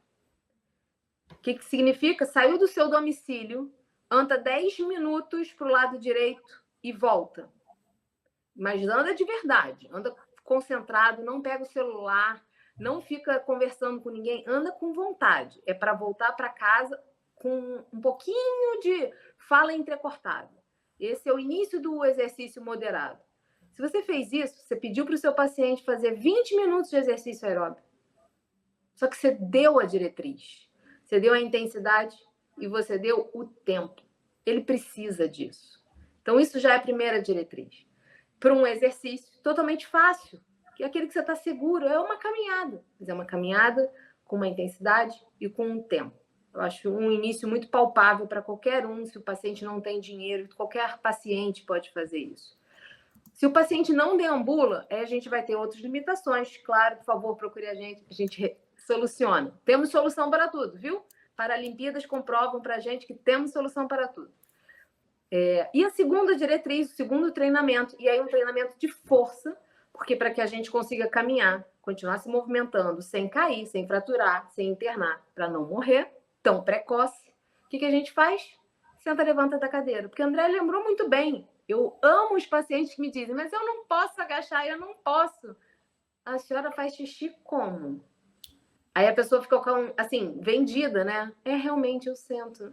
O que significa? Saiu do seu domicílio, anda 10 minutos para o lado direito e volta. Mas anda de verdade, anda concentrado, não pega o celular, não fica conversando com ninguém, anda com vontade. É para voltar para casa com um pouquinho de fala entrecortada. Esse é o início do exercício moderado. Se você fez isso, você pediu para o seu paciente fazer 20 minutos de exercício aeróbico. Só que você deu a diretriz, você deu a intensidade e você deu o tempo. Ele precisa disso. Então, isso já é a primeira diretriz. Para um exercício totalmente fácil, que é aquele que você está seguro, é uma caminhada. Mas é uma caminhada com uma intensidade e com um tempo. Eu acho um início muito palpável para qualquer um, se o paciente não tem dinheiro, qualquer paciente pode fazer isso. Se o paciente não deambula, aí a gente vai ter outras limitações. Claro, por favor, procure a gente soluciona. Temos solução para tudo, viu? Paralimpíadas comprovam para a gente que temos solução para tudo. E a segunda diretriz, o segundo treinamento, e aí um treinamento de força, porque para que a gente consiga caminhar, continuar se movimentando, sem cair, sem fraturar, sem internar, para não morrer tão precoce, o que a gente faz? Senta, levanta da cadeira. Porque a André lembrou muito bem. Eu amo os pacientes que me dizem, mas eu não posso agachar, eu não posso. A senhora faz xixi como? Aí a pessoa fica assim, vendida, né? Realmente eu sento.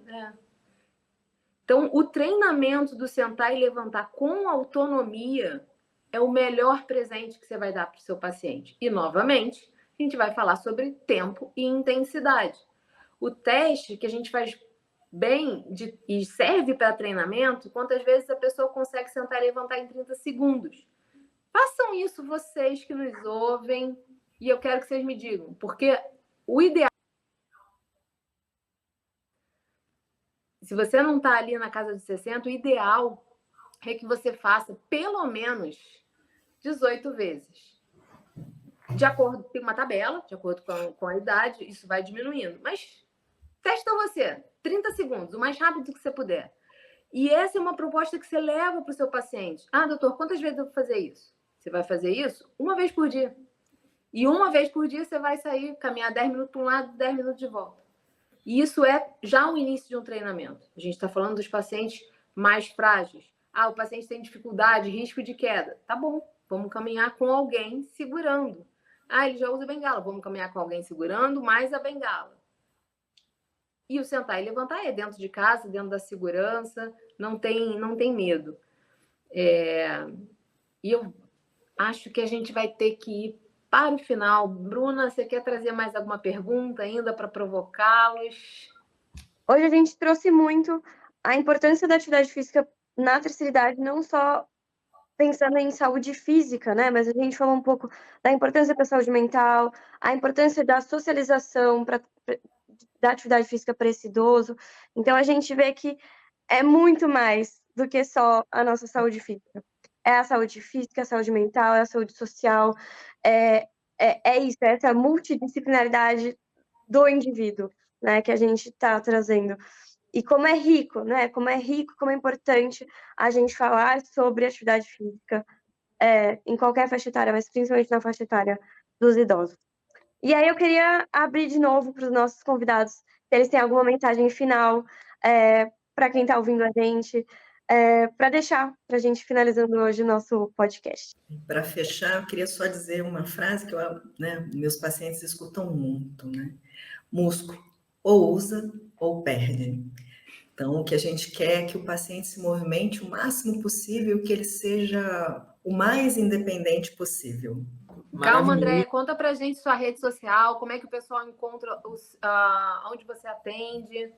Então, o treinamento do sentar e levantar com autonomia é o melhor presente que você vai dar para o seu paciente. E, novamente, a gente vai falar sobre tempo e intensidade. O teste que a gente faz bem e serve para treinamento, quantas vezes a pessoa consegue sentar e levantar em 30 segundos. Façam isso vocês que nos ouvem e eu quero que vocês me digam, porque o ideal... Se você não está ali na casa dos 60, o ideal é que você faça pelo menos 18 vezes. De acordo, tem uma tabela, de acordo com a idade, isso vai diminuindo. Mas testa você, 30 segundos, o mais rápido que você puder. E essa é uma proposta que você leva para o seu paciente. Doutor, quantas vezes eu vou fazer isso? Você vai fazer isso uma vez por dia. E uma vez por dia você vai sair, caminhar 10 minutos para um lado, 10 minutos de volta. E isso é já o início de um treinamento. A gente está falando dos pacientes mais frágeis. O paciente tem dificuldade, risco de queda. Tá bom, vamos caminhar com alguém segurando. Ele já usa bengala. Vamos caminhar com alguém segurando, mais a bengala. E o sentar e levantar é dentro de casa, dentro da segurança, não tem medo. E eu acho que a gente vai ter que ir para o final. Bruna, você quer trazer mais alguma pergunta ainda para provocá-los? Hoje a gente trouxe muito a importância da atividade física na terceira idade, não só pensando em saúde física, né? Mas a gente falou um pouco da importância para a saúde mental, a importância da socialização, da atividade física para esse idoso. Então, a gente vê que é muito mais do que só a nossa saúde física. É a saúde física, a saúde mental, é a saúde social, é isso, é essa multidisciplinaridade do indivíduo, né, que a gente está trazendo. E como é rico, né? Como é importante a gente falar sobre atividade física em qualquer faixa etária, mas principalmente na faixa etária dos idosos. E aí eu queria abrir de novo para os nossos convidados, se eles têm alguma mensagem final para quem está ouvindo a gente, para deixar para a gente finalizando hoje o nosso podcast. Para fechar, eu queria só dizer uma frase que meus pacientes escutam muito, né? Músculo, ou usa ou perde. Então, o que a gente quer é que o paciente se movimente o máximo possível, que ele seja o mais independente possível. Calma, André, conta pra gente sua rede social, como é que o pessoal encontra onde você atende.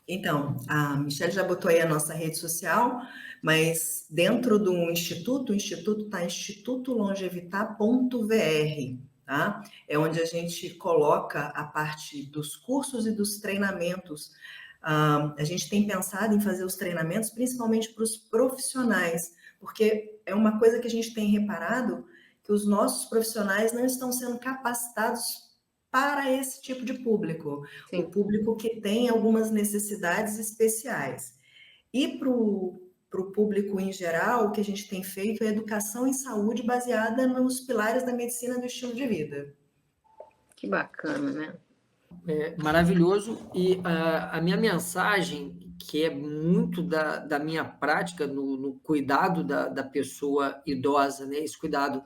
Então, a Michelle já botou aí a nossa rede social, mas dentro do Instituto, o Instituto está institutolongevitar.vr, tá? É onde a gente coloca a parte dos cursos e dos treinamentos. A gente tem pensado em fazer os treinamentos principalmente para os profissionais, porque é uma coisa que a gente tem reparado, que os nossos profissionais não estão sendo capacitados para esse tipo de público, Sim. o público que tem algumas necessidades especiais. E para o público em geral, o que a gente tem feito é educação em saúde baseada nos pilares da medicina do estilo de vida. Que bacana, né? Maravilhoso. E a minha mensagem, que é muito da minha prática no cuidado da pessoa idosa, né? Esse cuidado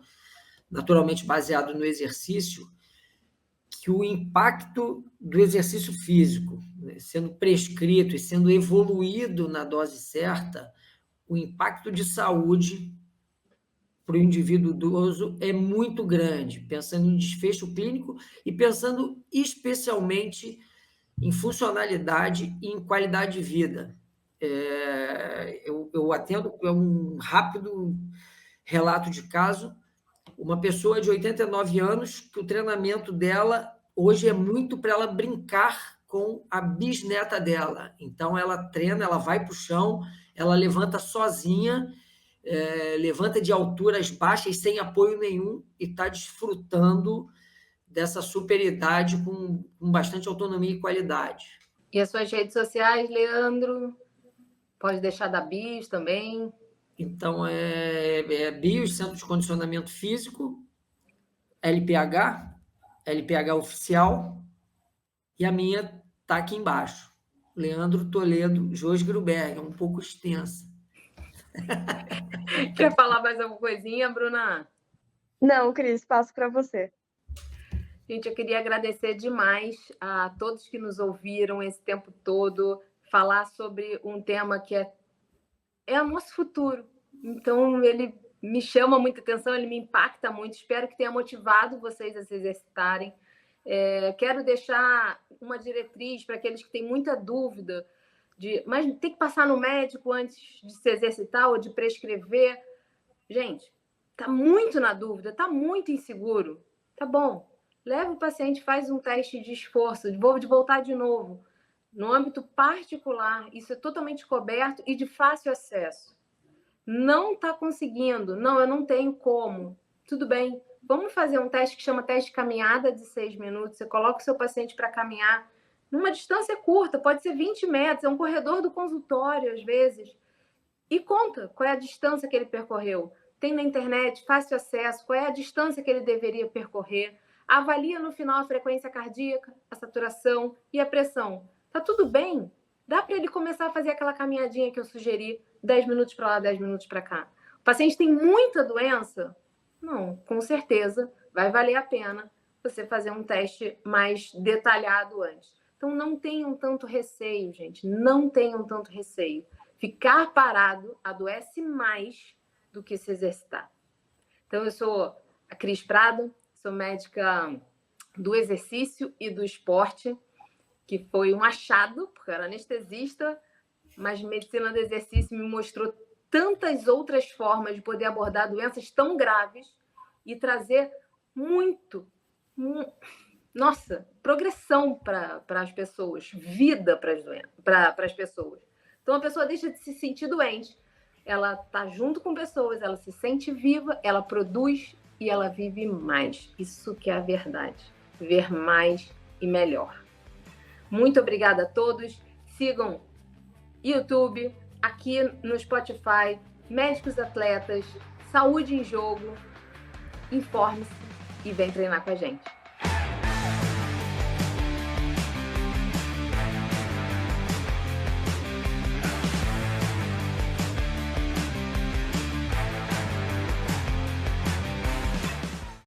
naturalmente baseado no exercício, que o impacto do exercício físico, né, sendo prescrito e sendo evoluído na dose certa, o impacto de saúde para o indivíduo idoso é muito grande, pensando em desfecho clínico e pensando especialmente em funcionalidade e em qualidade de vida. Eu atendo um rápido relato de caso, uma pessoa de 89 anos, que o treinamento dela hoje é muito para ela brincar com a bisneta dela. Então, ela treina, ela vai para o chão, ela levanta sozinha, levanta de alturas baixas, sem apoio nenhum, e está desfrutando dessa superidade com bastante autonomia e qualidade. E as suas redes sociais, Leandro? Pode deixar da BIOS também. Então, BIOS, Centro de Condicionamento Físico, LPH Oficial, e a minha está aqui embaixo. Leandro Toledo Jos Gruberg, é um pouco extensa. Quer falar mais alguma coisinha, Bruna? Não, Cris, passo para você. Gente, eu queria agradecer demais a todos que nos ouviram esse tempo todo, falar sobre um tema que é o nosso futuro. Então, ele me chama muita atenção, ele me impacta muito. Espero que tenha motivado vocês a se exercitarem. Quero deixar uma diretriz para aqueles que têm muita dúvida, mas tem que passar no médico antes de se exercitar ou de prescrever. Gente, está muito na dúvida, está muito inseguro. Tá bom, leva o paciente, faz um teste de esforço, de voltar de novo. No âmbito particular, isso é totalmente coberto e de fácil acesso. Não está conseguindo, não, eu não tenho como. Tudo bem, vamos fazer um teste que chama teste de caminhada de 6 minutos. Você coloca o seu paciente para caminhar numa distância curta, pode ser 20 metros, é um corredor do consultório, às vezes. E conta qual é a distância que ele percorreu. Tem na internet, fácil acesso, qual é a distância que ele deveria percorrer. Avalia no final a frequência cardíaca, a saturação e a pressão. Tá tudo bem? Dá para ele começar a fazer aquela caminhadinha que eu sugeri, 10 minutos para lá, 10 minutos para cá. O paciente tem muita doença? Não, com certeza vai valer a pena você fazer um teste mais detalhado antes. Então, não tenham tanto receio, gente. Não tenham tanto receio. Ficar parado adoece mais do que se exercitar. Então, eu sou a Cris Prado, sou médica do exercício e do esporte, que foi um achado, porque eu era anestesista, mas medicina do exercício me mostrou tantas outras formas de poder abordar doenças tão graves e trazer progressão para as pessoas, vida para as pessoas. Então, a pessoa deixa de se sentir doente, ela está junto com pessoas, ela se sente viva, ela produz e ela vive mais. Isso que é a verdade. Ver mais e melhor. Muito obrigada a todos. Sigam YouTube, aqui no Spotify, Médicos Atletas, Saúde em Jogo. Informe-se e vem treinar com a gente.